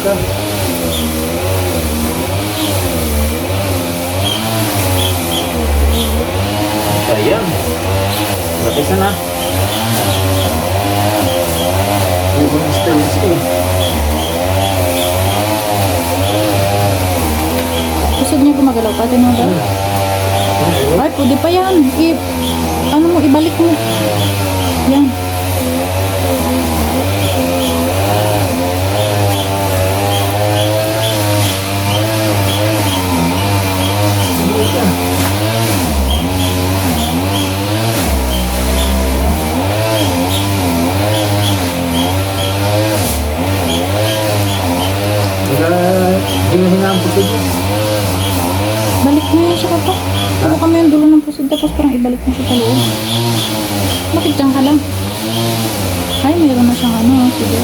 ka. Ayan. Batisan na. Gusto niya gumagalaw pa, tinodal? Ay, pwede pa yan. Ano mo, ibalik mo. Yan. Hinahinga ang puso niya. Balik mo yan siya ka pa. Ano kami yung dulo ng puso, tapos parang ibalik mo siya sa loob. Bakit dyan ka lang? Ay, mayroon na siyang ano. Sige.